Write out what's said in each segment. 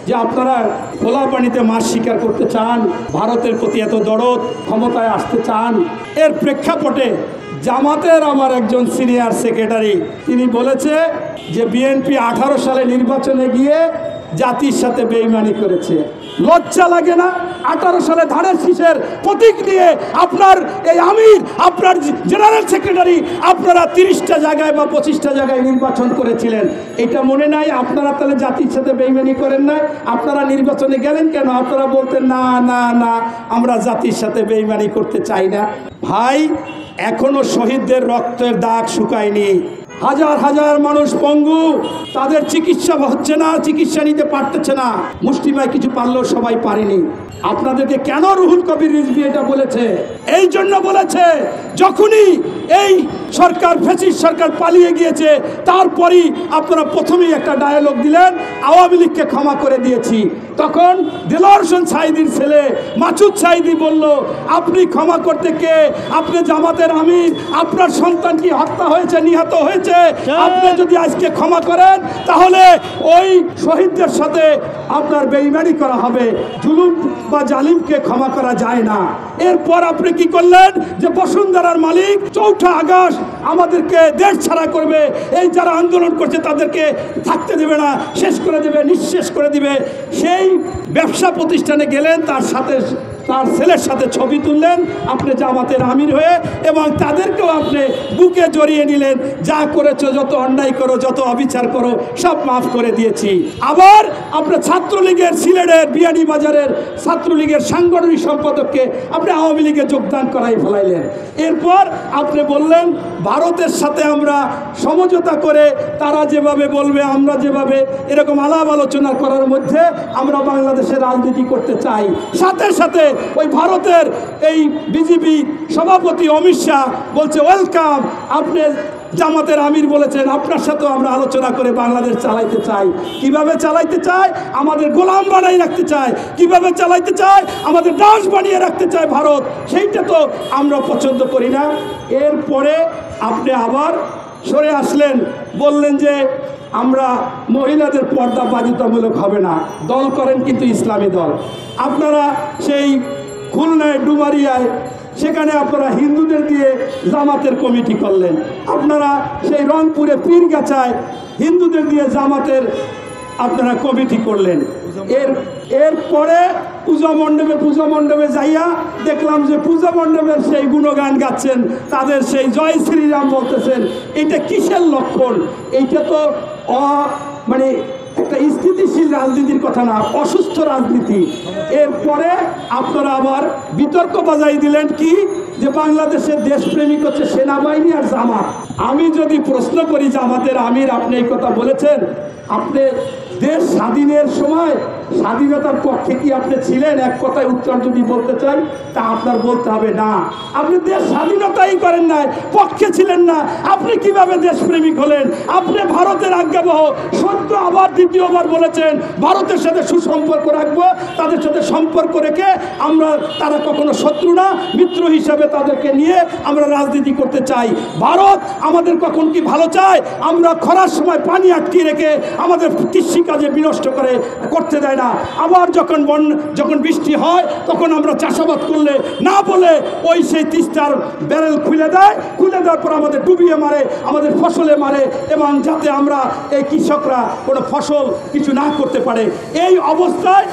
যে আপনারা খোলা পানিতে মাছ শিকার করতে চান, ভারতের প্রতি এত দরদ, ক্ষমতায় আসতে চান। এর প্রেক্ষাপটে জামাতের আমার একজন সিনিয়র সেক্রেটারি তিনি বলেছে যে বিএনপি 18 সালে নির্বাচনে গিয়ে জাতির সাথে বেইমানি করেছে। লজ্জা লাগে না? 18 সালে ধানের শীষের প্রতীক নিয়ে আপনার এই আমির, আপনার জেনারেল সেক্রেটারি, আপনারা 30টা জায়গায় বা 25টা জায়গায় নির্বাচন করেছিলেন। এটা মনে নাই? আপনারা তাহলে জাতির সাথে বেইমানি করেন নাই? আপনারা নির্বাচনে গেলেন কেন? আপনারা বলতেন না না না, আমরা জাতির সাথে বেইমানি করতে চাই না। ভাই, এখনো শহীদদের রক্তের দাগ শুকায়নি। হাজার হাজার মানুষ পঙ্গু, তাদের চিকিৎসা হচ্ছে না, চিকিৎসা নিতে পারতেছে না। মুষ্টিমেয় কিছু পারলেও সবাই পারেনি। আপনাদেরকে কেন রুহুল কবির রিজভী এটা বলেছে? এই জন্য বলেছে, যখনই এই সরকার, ফ্যাসিস্ট সরকার পালিয়ে গিয়েছে, তারপরই আপনারা প্রথমেই একটা ডায়ালগ দিলেন, আওয়ামী লীগকে ক্ষমা করে দিয়েছি। তখন দেলোয়ার হোসেন সাঈদীর ছেলে মাসুদ সাঈদী বলল, আপনি ক্ষমা করতে কে? আপনি জামাতের আমির, আপনার সন্তান কি হত্যা হয়েছে, নিহত হয়েছে? আপনি যদি আজকে ক্ষমা করেন তাহলে ওই শহীদদের সাথে আপনার বেঈমানি করা হবে। জুলুম বা জালিমকে ক্ষমা করা যায় না। এরপর আপনি কি করলেন? যে বসুন্ধরার মালিক 4 আগস্ট আমাদেরকে দেশ ছাড়া করবে, এই যারা আন্দোলন করছে তাদেরকে থাকতে দেবে না, শেষ করে দেবে, নিঃশেষ করে দিবে। সেই ব্যবসা প্রতিষ্ঠানে গেলেন, তার সাথে তার ছেলের সাথে ছবি তুললেন আপনি জামাতের আমির হয়ে, এবং তাদেরকেও আপনি বুকে জড়িয়ে নিলেন, যা করেছো, যত অন্যায় করো, যত অবিচার করো, সব মাফ করে দিয়েছি। আবার আপনার ছাত্রলীগের সিলেটের বিয়ানীবাজারের ছাত্রলীগের সাংগঠনিক সম্পাদককে আপনি আওয়ামী লীগে যোগদান করাই ফেলাইলেন। এরপর আপনি বললেন ভারতের সাথে আমরা সমঝোতা করে, তারা যেভাবে বলবে, আমরা যেভাবে, এরকম আলাপ আলোচনা করার মধ্যে আমরা বাংলাদেশের রাজনীতি করতে চাই। সাথে সাথে ওই ভারতের এই বিজেপি সভাপতি অমিত শাহ বলছে ওয়েলকাম, আপনি জামাতের আমির বলেছেন আপনার সাথেও আমরা আলোচনা করে বাংলাদেশ চালাইতে চাই। কিভাবে চালাইতে চায়? আমাদের গোলাম বানাই রাখতে চায়। কিভাবে চালাইতে চায়? আমাদের দাস বানিয়ে রাখতে চায় ভারত। সেইটা তো আমরা পছন্দ করি না। এরপরে আপনি আবার সরে আসলেন, বললেন যে আমরা মহিলাদের পর্দা বাধ্যতামূলক হবে না। দল করেন কিন্তু ইসলামী দল। আপনারা সেই খুলনায় ডুমারিয়ায়, সেখানে আপনারা হিন্দুদের দিয়ে জামাতের কমিটি করলেন। আপনারা সেই রংপুরে পীরগাছায় হিন্দুদের দিয়ে জামাতের আপনারা কমিটি করলেন। এরপরে পূজা মণ্ডপে যাইয়া দেখলাম যে পূজা মণ্ডপের সেই গুণগান গাচ্ছেন, তাদের সেই জয় শ্রীরাম বলতেছেন। এটা কিসের লক্ষণ? এইটা তো মানে একটা স্থিতিশীল রাজনীতির কথা না, অসুস্থ রাজনীতি। এরপরে আপনারা আবার বিতর্ক বাজাই দিলেন কি, যে বাংলাদেশের দেশপ্রেমিক হচ্ছে সেনাবাহিনী আর জামাত। আমি যদি প্রশ্ন করি জামাতের আমির, আপনি এই কথা বলেছেন, আপনি দেশ স্বাধীনের সময় স্বাধীনতার পক্ষে কি আপনি ছিলেন? এক কথায় উত্তর যদি বলতে চাই, তা আপনার বলতে হবে না, আপনি দেশ স্বাধীনতাই করেন নাই, পক্ষে ছিলেন না। আপনি কিভাবে দেশপ্রেমিক হলেন? আপনি ভারতের আজ্ঞাবহ সদ্য আবার দ্বিতীয়বার বলেছেন ভারতের সাথে সুসম্পর্ক রাখবো, তাদের সাথে সম্পর্ক রেখে আমরা, তারা কখনো শত্রু না, মিত্র হিসাবে তাদেরকে নিয়ে আমরা রাজনীতি করতে চাই। ভারত আমাদের কখন কি ভালো চায়? আমরা খরার সময় পানি আটকে রেখে আমাদের কৃষিকাজে বিনষ্ট করতে দেয় না। আবার যখন বৃষ্টি হয় তখন আমরা চাষাবাদ করলে না বলে ওই সেই তিস্তার ব্যারেল খুলে দেওয়ার পর আমাদের ডুবিয়ে মারে, আমাদের ফসলে মারে, এবং যাতে আমরা এই কৃষকরা কোনো ফসল কিছু না করতে পারে। এই অবস্থায়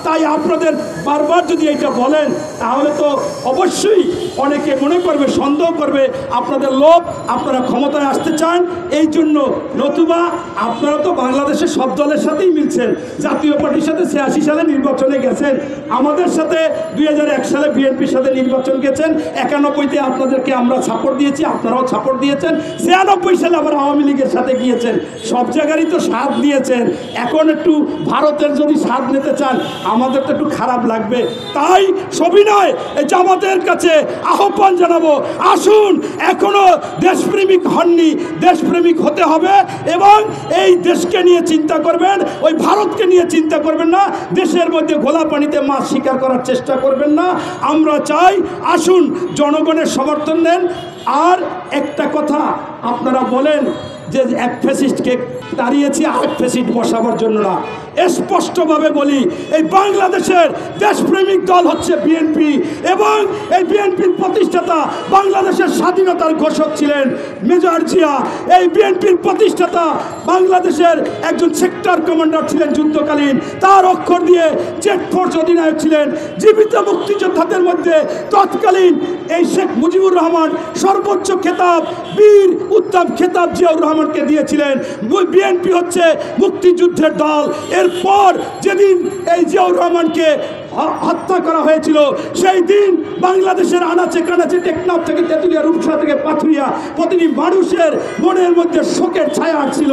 তাই আপনাদের বারবার যদি এইটা বলেন, তাহলে তো অবশ্যই অনেকে মনে করবে, সন্দেহ করবে আপনাদের লোক, আপনারা ক্ষমতায় আসতে চান এই জন্য। নতুবা আপনারা তো বাংলাদেশের সব দলের সাথেই মিলছেন। জাতীয় পার্টির সাথে 86 সালে নির্বাচনে গেছেন, আমাদের সাথে 2001 সালে বিএনপির সাথে নির্বাচন গেছেন, 91-তে আপনাদেরকে আমরা সাপোর্ট দিয়েছি, আপনারাও সাপোর্ট দিয়েছেন, 96 সালে আবার আওয়ামী লীগের সাথে গিয়েছেন, সব জায়গারই তো স্বাদ নিয়েছেন। এখন একটু ভারতের যদি স্বাদ নিতে চান, আমাদের তো একটু খারাপ লাগবে। তাই সবিনয় জামাতের কাছে আহ্বান জানাবো, আসুন, এখনো দেশপ্রেমিক হননি, দেশপ্রেমিক হতে হবে, এবং এই দেশকে নিয়ে চিন্তা করবেন, ওই ভারতকে নিয়ে চিন্তা করবেন না, দেশের মধ্যে ঘোলা পানিতে মাছ শিকার করার চেষ্টা করবেন না। আমরা চাই, আসুন, জনগণের সমর্থন দেন। আর একটা কথা আপনারা বলেন যে এক ফ্যাসিস্টকে দাঁড়িয়েছি আরেক ফ্যাসিস্ট বসাবার জন্য না, স্পষ্টভাবে বলি, এই বাংলাদেশের দেশপ্রেমিক দল হচ্ছে বিএনপি, এবং এই বিএনপির প্রতিষ্ঠাতা বাংলাদেশের স্বাধীনতার ঘোষক ছিলেন মেজর জিয়া। এই বিএনপির প্রতিষ্ঠাতা বাংলাদেশের একজন সেক্টর কমান্ডার ছিলেন যুদ্ধকালীন, তার অক্ষর দিয়ে জেট ফোর্স অধিনায়ক ছিলেন। জীবিত মুক্তিযোদ্ধাদের মধ্যে তৎকালীন এই শেখ মুজিবুর রহমান সর্বোচ্চ খেতাব বীর উত্তম খেতাব জিয়াউর রহমানকে দিয়েছিলেন। বিএনপি হচ্ছে মুক্তিযুদ্ধের দল। এরপর যেদিন এই জিয়াউর রহমানকে হত্যা করা হয়েছিল, সেই দিন বাংলাদেশের আনাচে কানাচে, টেকনাফ থেকে তেঁতুলিয়া, রূপসা থেকে পাথুরিয়া, প্রতিটি মানুষের মনের মধ্যে শোকের ছায়া ছিল।